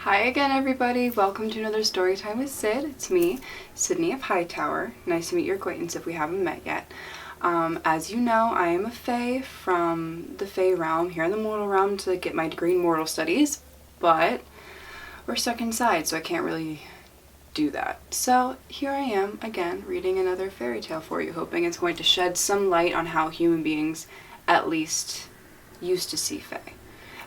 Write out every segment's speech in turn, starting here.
Hi again, everybody. Welcome to another Storytime with Sid. It's me, Sidney of Hightower. Nice to meet your acquaintance if we haven't met yet. As you know, I am a Fae from the Fae realm, here in the mortal realm to get my degree in mortal studies, but we're stuck inside, so I can't really do that. So here I am, again, reading another fairy tale for you, hoping it's going to shed some light on how human beings at least used to see Fae.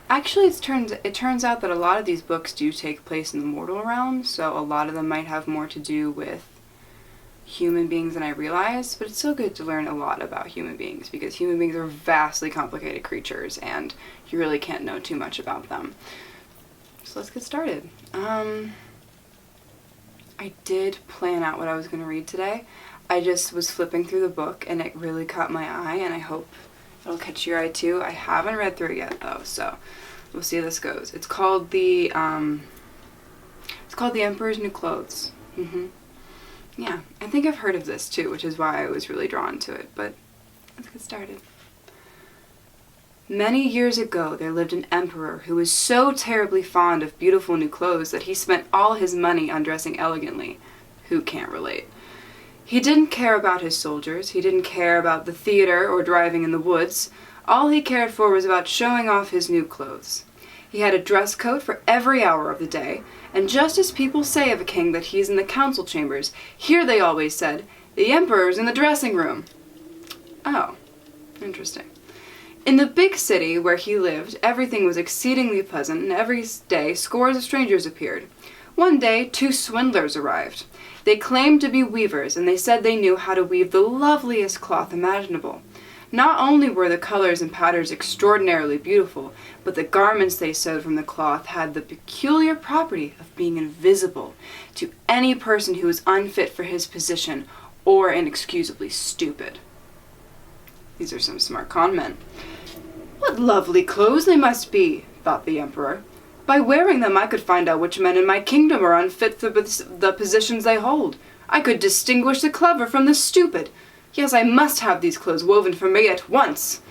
Actually, it turns out that a lot of these books do take place in the mortal realm, so a lot of them might have more to do with human beings than I realized, but it's still good to learn a lot about human beings, because human beings are vastly complicated creatures, and you really can't know too much about them. So let's get started. I did plan out what I was going to read today. I just was flipping through the book, and it really caught my eye, and I hope it'll catch your eye too. I haven't read through it yet though, so we'll see how this goes. It's called the Emperor's New Clothes. Yeah, I think I've heard of this too, which is why I was really drawn to it, but let's get started. Many years ago, there lived an emperor who was so terribly fond of beautiful new clothes that he spent all his money on dressing elegantly. Who can't relate? He didn't care about his soldiers, he didn't care about the theater or driving in the woods. All he cared for was about showing off his new clothes. He had a dress code for every hour of the day, and just as people say of a king that he's in the council chambers, here they always said, "The emperor's in the dressing room." Oh, interesting. In the big city where he lived, everything was exceedingly pleasant, and every day scores of strangers appeared. One day, 2 swindlers arrived. They claimed to be weavers, and they said they knew how to weave the loveliest cloth imaginable. Not only were the colors and patterns extraordinarily beautiful, but the garments they sewed from the cloth had the peculiar property of being invisible to any person who was unfit for his position or inexcusably stupid. These are some smart con men. "What lovely clothes they must be," thought the emperor. "By wearing them I could find out which men in my kingdom are unfit for the positions they hold. I could distinguish the clever from the stupid. Yes, I must have these clothes woven for me at once."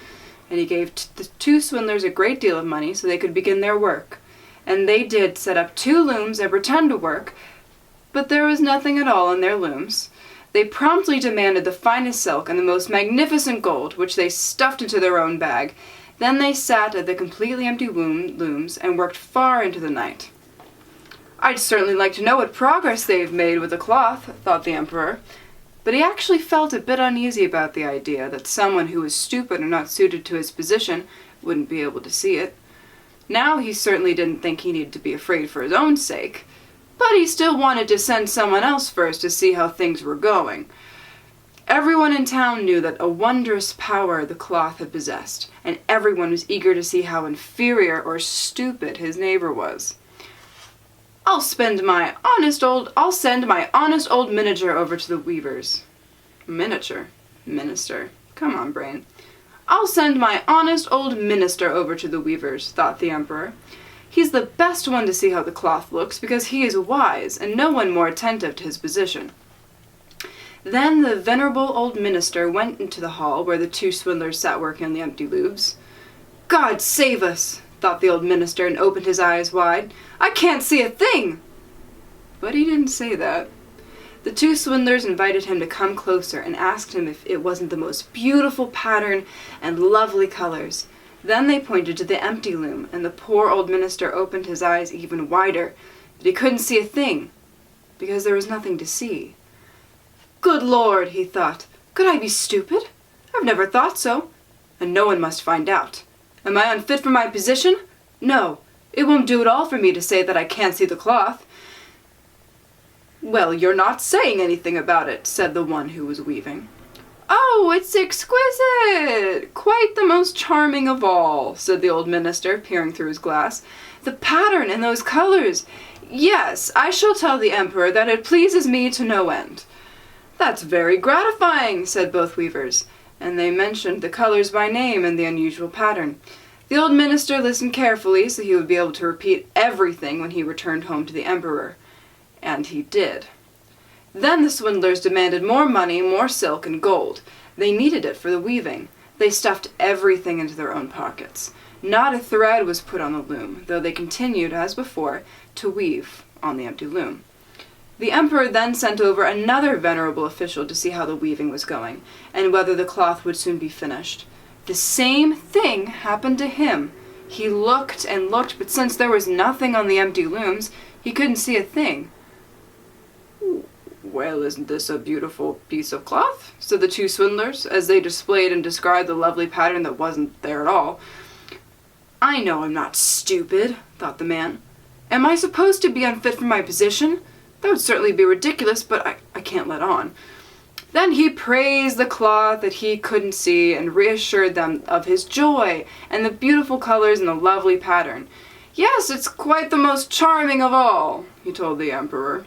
And he gave the 2 swindlers a great deal of money so they could begin their work. And they did set up 2 looms and pretend to work, but there was nothing at all in their looms. They promptly demanded the finest silk and the most magnificent gold, which they stuffed into their own bag. Then they sat at the completely empty looms and worked far into the night. "I'd certainly like to know what progress they've made with the cloth," thought the emperor. But he actually felt a bit uneasy about the idea that someone who was stupid or not suited to his position wouldn't be able to see it. Now he certainly didn't think he needed to be afraid for his own sake, but he still wanted to send someone else first to see how things were going. Everyone in town knew that a wondrous power the cloth had possessed, and everyone was eager to see how inferior or stupid his neighbor was. I'll send my honest old miniature over to the weavers." Miniature? Minister. Come on, brain. "I'll send my honest old minister over to the weavers," thought the emperor. "He's the best one to see how the cloth looks, because he is wise, and no one more attentive to his position." Then the venerable old minister went into the hall where the 2 swindlers sat working on the empty looms. "God save us," thought the old minister, and opened his eyes wide. "I can't see a thing!" But he didn't say that. The 2 swindlers invited him to come closer and asked him if it wasn't the most beautiful pattern and lovely colors. Then they pointed to the empty loom, and the poor old minister opened his eyes even wider, but he couldn't see a thing, because there was nothing to see. "Good Lord," he thought, "could I be stupid? I've never thought so. And no one must find out. Am I unfit for my position? No, it won't do at all for me to say that I can't see the cloth." "Well, you're not saying anything about it," said the one who was weaving. "Oh, it's exquisite! Quite the most charming of all," said the old minister, peering through his glass. "The pattern and those colors! Yes, I shall tell the emperor that it pleases me to no end." "That's very gratifying," said both weavers, and they mentioned the colors by name and the unusual pattern. The old minister listened carefully so he would be able to repeat everything when he returned home to the emperor. And he did. Then the swindlers demanded more money, more silk, and gold. They needed it for the weaving. They stuffed everything into their own pockets. Not a thread was put on the loom, though they continued, as before, to weave on the empty loom. The emperor then sent over another venerable official to see how the weaving was going, and whether the cloth would soon be finished. The same thing happened to him. He looked and looked, but since there was nothing on the empty looms, he couldn't see a thing. "Well, isn't this a beautiful piece of cloth?" said the two swindlers, as they displayed and described the lovely pattern that wasn't there at all. "I know I'm not stupid," thought the man. "Am I supposed to be unfit for my position? That would certainly be ridiculous, but I can't let on." Then he praised the cloth that he couldn't see and reassured them of his joy and the beautiful colors and the lovely pattern. "Yes, it's quite the most charming of all," he told the emperor.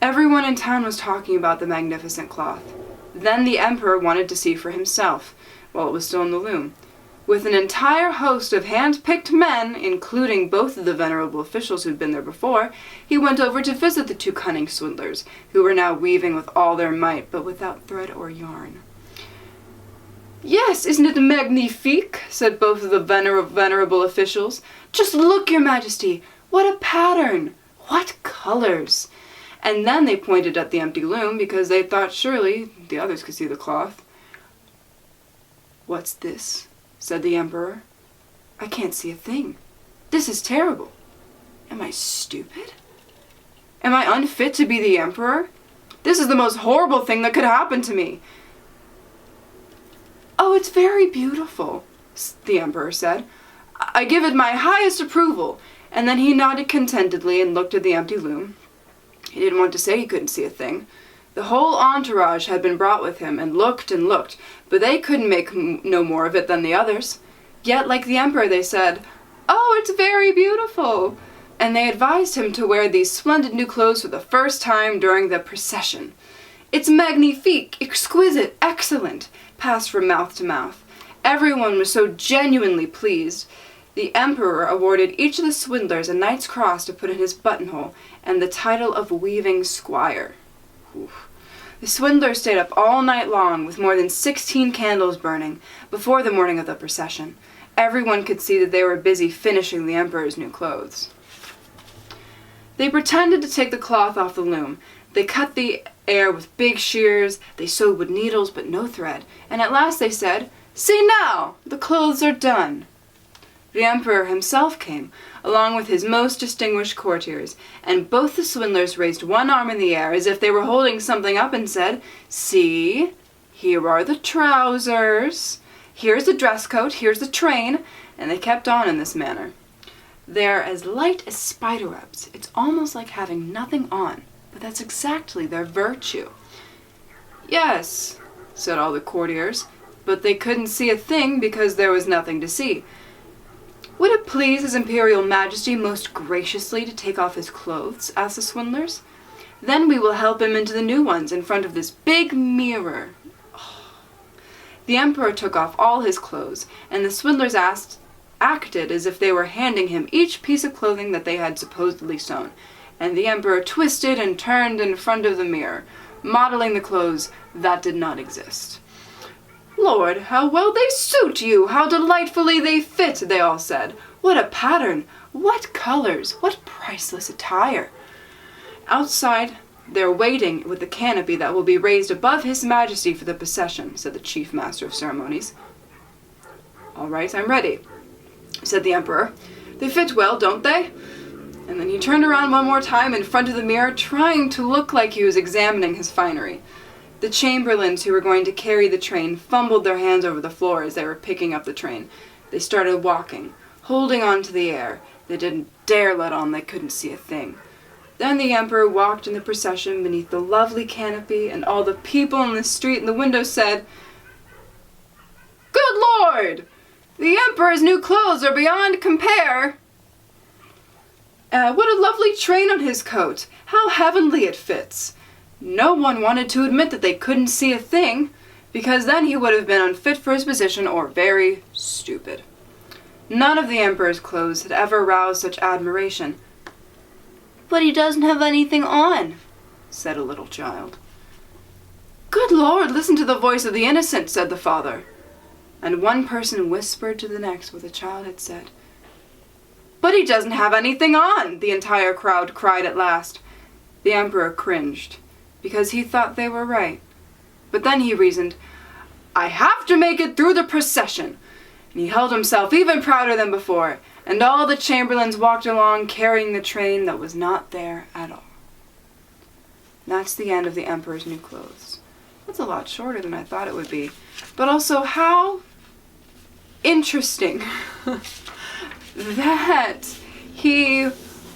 Everyone in town was talking about the magnificent cloth. Then the emperor wanted to see for himself, while it was still in the loom. With an entire host of hand-picked men, including both of the venerable officials who'd been there before, he went over to visit the two cunning swindlers, who were now weaving with all their might, but without thread or yarn. "Yes, isn't it magnifique?" said both of the venerable officials. "Just look, your majesty! What a pattern! What colors!" And then they pointed at the empty loom, because they thought surely the others could see the cloth. "What's this?" said the emperor. "I can't see a thing. This is terrible. Am I stupid? Am I unfit to be the emperor? This is the most horrible thing that could happen to me." "Oh, it's very beautiful," the emperor said. "I give it my highest approval." And then he nodded contentedly and looked at the empty loom. He didn't want to say he couldn't see a thing. The whole entourage had been brought with him, and looked, but they couldn't make no more of it than the others. Yet, like the emperor, they said, "Oh, it's very beautiful," and they advised him to wear these splendid new clothes for the first time during the procession. "It's magnifique, exquisite, excellent," passed from mouth to mouth. Everyone was so genuinely pleased. The emperor awarded each of the swindlers a knight's cross to put in his buttonhole, and the title of weaving squire. Oof. The swindlers stayed up all night long, with more than 16 candles burning, before the morning of the procession. Everyone could see that they were busy finishing the emperor's new clothes. They pretended to take the cloth off the loom. They cut the air with big shears, they sewed with needles but no thread, and at last they said, "See now, the clothes are done." The emperor himself came, along with his most distinguished courtiers, and both the swindlers raised one arm in the air as if they were holding something up and said, "See, here are the trousers, here's the dress coat, here's the train," and they kept on in this manner. They're as light as spider webs. It's almost like having nothing on, but that's exactly their virtue. "Yes," said all the courtiers, but they couldn't see a thing because there was nothing to see. "Would it please His Imperial Majesty most graciously to take off his clothes?" asked the swindlers. "Then we will help him into the new ones in front of this big mirror." Oh. The emperor took off all his clothes, and the swindlers acted as if they were handing him each piece of clothing that they had supposedly sewn, and the emperor twisted and turned in front of the mirror, modeling the clothes that did not exist. "Lord, how well they suit you! How delightfully they fit!" they all said. "What a pattern! What colors! What priceless attire!" "Outside, they're waiting with the canopy that will be raised above His Majesty for the procession," said the chief master of ceremonies. "All right, I'm ready," said the emperor. "They fit well, don't they?" And then he turned around one more time in front of the mirror, trying to look like he was examining his finery. The chamberlains who were going to carry the train fumbled their hands over the floor as they were picking up the train. They started walking, holding on to the air. They didn't dare let on they couldn't see a thing. Then the emperor walked in the procession beneath the lovely canopy, and all the people in the street and the windows said, "Good Lord! The emperor's new clothes are beyond compare! What a lovely train on his coat! How heavenly it fits!" No one wanted to admit that they couldn't see a thing, because then he would have been unfit for his position or very stupid. None of the emperor's clothes had ever roused such admiration. "But he doesn't have anything on," said a little child. "Good Lord, listen to the voice of the innocent," said the father. And one person whispered to the next what the child had said. "But he doesn't have anything on!" the entire crowd cried at last. The emperor cringed, because he thought they were right. But then he reasoned, "I have to make it through the procession!" And he held himself even prouder than before, and all the chamberlains walked along carrying the train that was not there at all. That's the end of the emperor's new clothes. That's a lot shorter than I thought it would be. But also, how interesting that he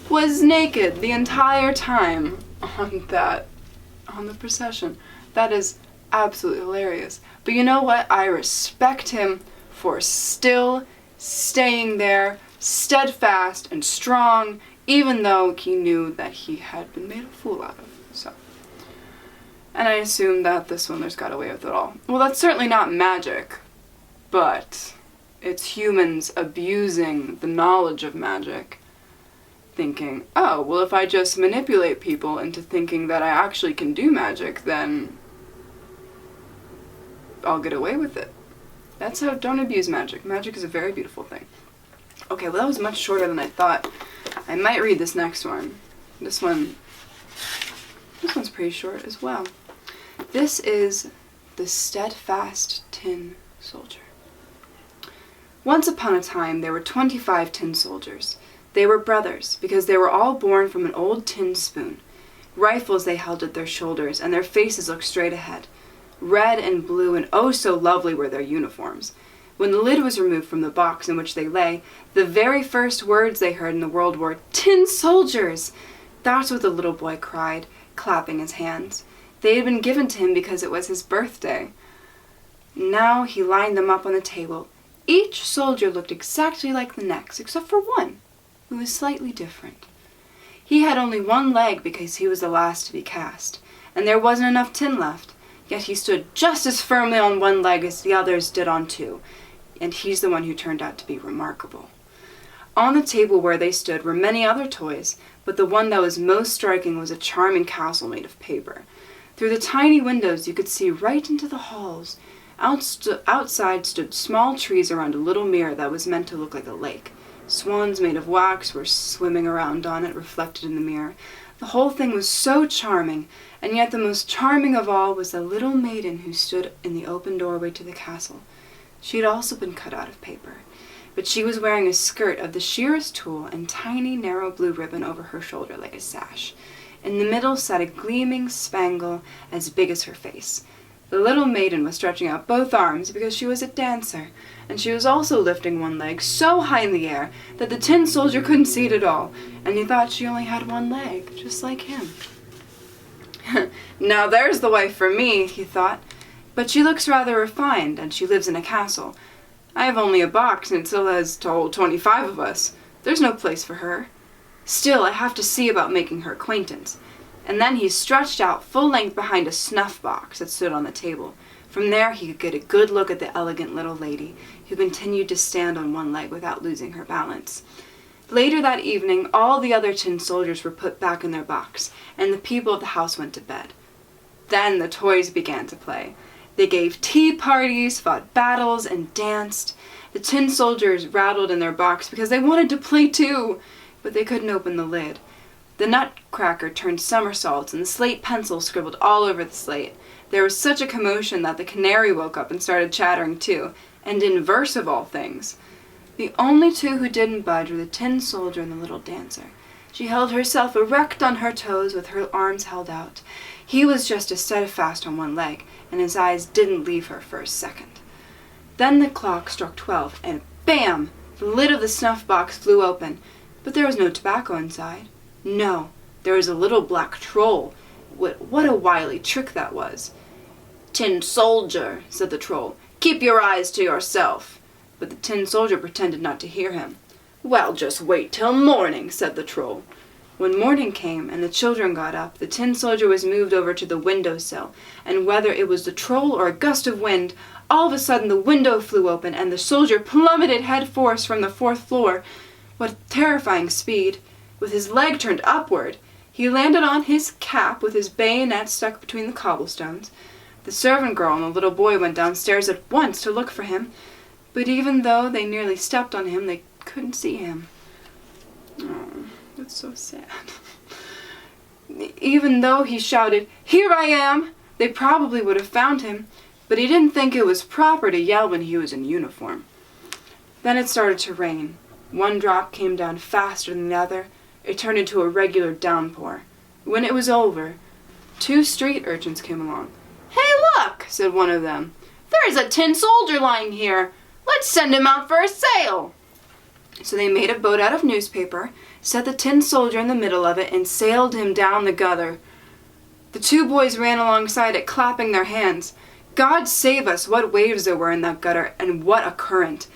was naked the entire time on the procession. That is absolutely hilarious. But you know what? I respect him for still staying there, steadfast and strong, even though he knew that he had been made a fool out of. So, and I assume that the swindlers got away with it all. Well, that's certainly not magic, but it's humans abusing the knowledge of magic, thinking, oh, well, if I just manipulate people into thinking that I actually can do magic, then I'll get away with it. That's how, don't abuse magic. Magic is a very beautiful thing. Okay, well, that was much shorter than I thought. I might read this next one. This one's pretty short as well. This is the Steadfast Tin Soldier. Once upon a time, there were 25 tin soldiers. They were brothers, because they were all born from an old tin spoon. Rifles they held at their shoulders, and their faces looked straight ahead. Red and blue and oh so lovely were their uniforms. When the lid was removed from the box in which they lay, the very first words they heard in the world were, "Tin soldiers!" That's what the little boy cried, clapping his hands. They had been given to him because it was his birthday. Now he lined them up on the table. Each soldier looked exactly like the next, except for one, who was slightly different. He had only one leg because he was the last to be cast, and there wasn't enough tin left. Yet he stood just as firmly on one leg as the others did on two, and he's the one who turned out to be remarkable. On the table where they stood were many other toys, but the one that was most striking was a charming castle made of paper. Through the tiny windows you could see right into the halls. Outside stood small trees around a little mirror that was meant to look like a lake. Swans made of wax were swimming around on it, reflected in the mirror. The whole thing was so charming, and yet the most charming of all was the little maiden who stood in the open doorway to the castle. She had also been cut out of paper, but she was wearing a skirt of the sheerest tulle and tiny narrow blue ribbon over her shoulder like a sash. In the middle sat a gleaming spangle as big as her face. The little maiden was stretching out both arms because she was a dancer, and she was also lifting one leg so high in the air that the tin soldier couldn't see it at all, and he thought she only had one leg, just like him. Now there's the wife for me, he thought, but she looks rather refined, and she lives in a castle. I have only a box, and it still has to hold 25 of us. There's no place for her. Still, I have to see about making her acquaintance. And then he stretched out full length behind a snuff box that stood on the table. From there he could get a good look at the elegant little lady, who continued to stand on one leg without losing her balance. Later that evening, all the other tin soldiers were put back in their box, and the people of the house went to bed. Then the toys began to play. They gave tea parties, fought battles, and danced. The tin soldiers rattled in their box because they wanted to play too, but they couldn't open the lid. The nutcracker turned somersaults, and the slate pencil scribbled all over the slate. There was such a commotion that the canary woke up and started chattering too, and in verse of all things. The only two who didn't budge were the tin soldier and the little dancer. She held herself erect on her toes with her arms held out. He was just as steadfast on one leg, and his eyes didn't leave her for a second. Then the clock struck 12, and bam! The lid of the snuff box flew open, but there was no tobacco inside. No, there was a little black troll. What a wily trick that was. "Tin soldier," said the troll, "keep your eyes to yourself." But the tin soldier pretended not to hear him. "Well, just wait till morning," said the troll. When morning came and the children got up, the tin soldier was moved over to the window-sill, and whether it was the troll or a gust of wind, all of a sudden the window flew open and the soldier plummeted head-first from the 4th floor. What terrifying speed! With his leg turned upward, he landed on his cap with his bayonet stuck between the cobblestones. The servant girl and the little boy went downstairs at once to look for him. But even though they nearly stepped on him, they couldn't see him. Oh, that's so sad. Even though he shouted, "Here I am!" they probably would have found him, but he didn't think it was proper to yell when he was in uniform. Then it started to rain. One drop came down faster than the other. It turned into a regular downpour. When it was over, 2 street urchins came along. "Hey, look," said one of them. "There's a tin soldier lying here. Let's send him out for a sail." So they made a boat out of newspaper, set the tin soldier in the middle of it, and sailed him down the gutter. The 2 boys ran alongside it, clapping their hands. God save us, what waves there were in that gutter, and what a current.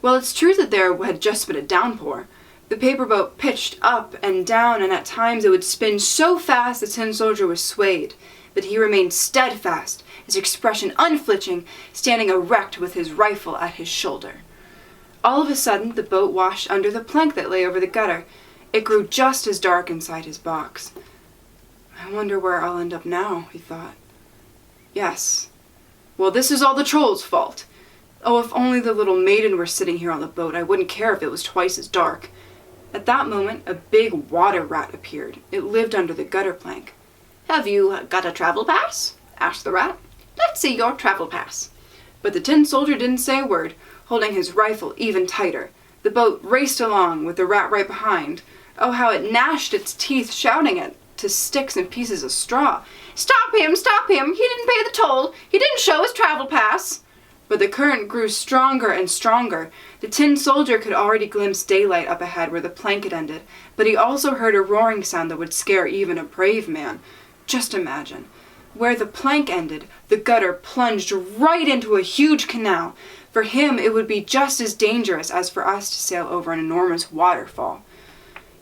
Well, it's true that there had just been a downpour. The paper boat pitched up and down, and at times it would spin so fast the tin soldier was swayed. But he remained steadfast, his expression unflinching, standing erect with his rifle at his shoulder. All of a sudden, the boat washed under the plank that lay over the gutter. It grew just as dark inside his box. "I wonder where I'll end up now," he thought. Yes. Well, this is all the troll's fault. Oh, if only the little maiden were sitting here on the boat, I wouldn't care if it was twice as dark. At that moment, a big water rat appeared. It lived under the gutter plank. "Have you got a travel pass?" asked the rat. "Let's see your travel pass." But the tin soldier didn't say a word, holding his rifle even tighter. The boat raced along, with the rat right behind. Oh, how it gnashed its teeth, shouting at to sticks and pieces of straw. "Stop him! Stop him! He didn't pay the toll! He didn't show his travel pass!" But the current grew stronger and stronger. The tin soldier could already glimpse daylight up ahead where the plank had ended, but he also heard a roaring sound that would scare even a brave man. Just imagine. Where the plank ended, the gutter plunged right into a huge canal. For him, it would be just as dangerous as for us to sail over an enormous waterfall.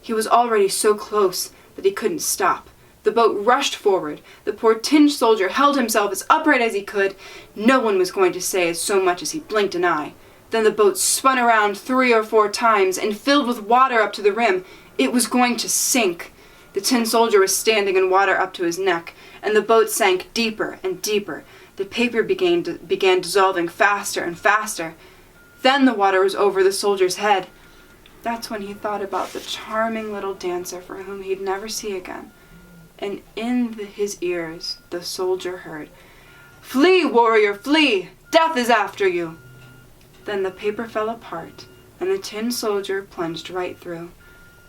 He was already so close that he couldn't stop. The boat rushed forward. The poor tin soldier held himself as upright as he could. No one was going to say as so much as he blinked an eye. Then the boat spun around 3 or 4 times and filled with water up to the rim. It was going to sink. The tin soldier was standing in water up to his neck, and the boat sank deeper and deeper. The paper began dissolving faster and faster. Then the water was over the soldier's head. That's when he thought about the charming little dancer for whom he'd never see again. And in his ears the soldier heard, "Flee, warrior, flee! Death is after you!" Then the paper fell apart, and the tin soldier plunged right through.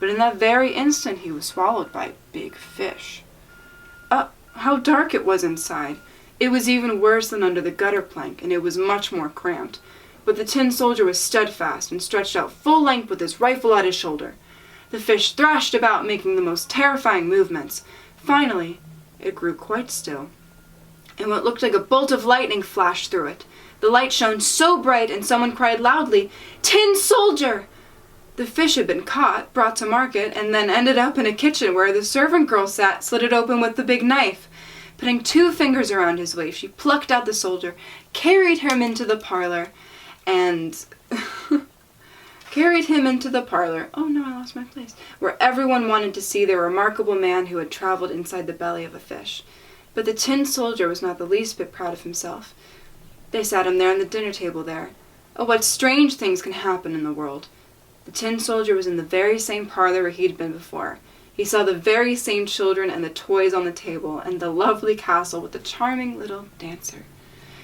But in that very instant he was swallowed by a big fish. How dark it was inside! It was even worse than under the gutter plank, and it was much more cramped. But the tin soldier was steadfast and stretched out full length with his rifle at his shoulder. The fish thrashed about, making the most terrifying movements. Finally, it grew quite still, and what looked like a bolt of lightning flashed through it. The light shone so bright, and someone cried loudly, "Tin soldier!" The fish had been caught, brought to market, and then ended up in a kitchen where the servant girl sat, slit it open with the big knife. Putting 2 fingers around his waist, she plucked out the soldier, carried him into the parlor, oh no, I lost my place, where everyone wanted to see the remarkable man who had traveled inside the belly of a fish. But the tin soldier was not the least bit proud of himself. They sat him there on the dinner table there. Oh, what strange things can happen in the world. The tin soldier was in the very same parlor where he'd been before. He saw the very same children and the toys on the table, and the lovely castle with the charming little dancer.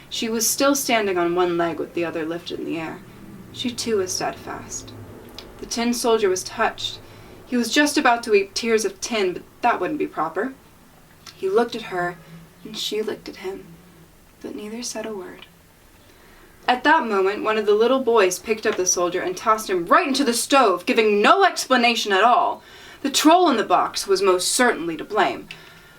She was still standing on one leg with the other lifted in the air. She too was steadfast. The tin soldier was touched. He was just about to weep tears of tin, but that wouldn't be proper. He looked at her, and she looked at him, but neither said a word. At that moment, one of the little boys picked up the soldier and tossed him right into the stove, giving no explanation at all. The troll in the box was most certainly to blame.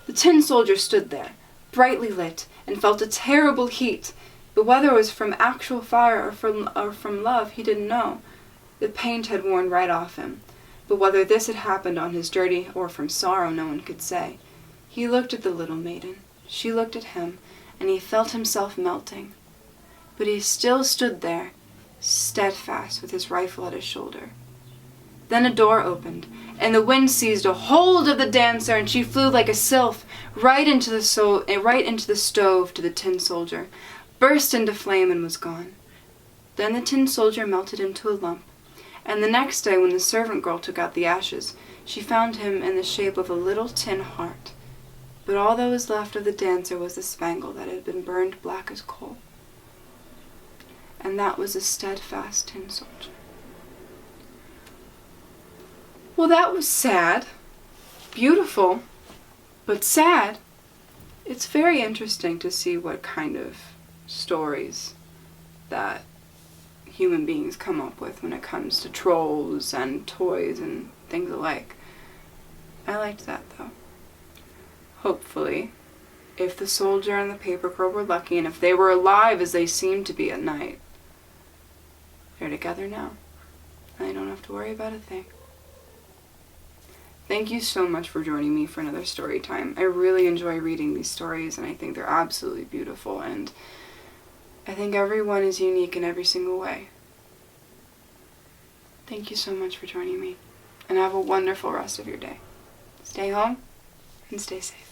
The tin soldier stood there, brightly lit, and felt a terrible heat, but whether it was from actual fire or from love, he didn't know. The paint had worn right off him, but whether this had happened on his dirty or from sorrow, no one could say. He looked at the little maiden, she looked at him, and he felt himself melting. But he still stood there, steadfast with his rifle at his shoulder. Then a door opened, and the wind seized a hold of the dancer, and she flew like a sylph right into the stove to the tin soldier, burst into flame, and was gone. Then the tin soldier melted into a lump, and the next day when the servant girl took out the ashes, she found him in the shape of a little tin heart. But all that was left of the dancer was the spangle that had been burned black as coal. And that was a steadfast tin soldier. Well, that was sad. Beautiful, but sad. It's very interesting to see what kind of stories that human beings come up with when it comes to trolls and toys and things alike. I liked that, though. Hopefully, if the soldier and the paper crow were lucky, and if they were alive as they seemed to be at night, they're together now, and they don't have to worry about a thing. Thank you so much for joining me for another story time. I really enjoy reading these stories, and I think they're absolutely beautiful, and I think everyone is unique in every single way. Thank you so much for joining me, and have a wonderful rest of your day. Stay home and stay safe.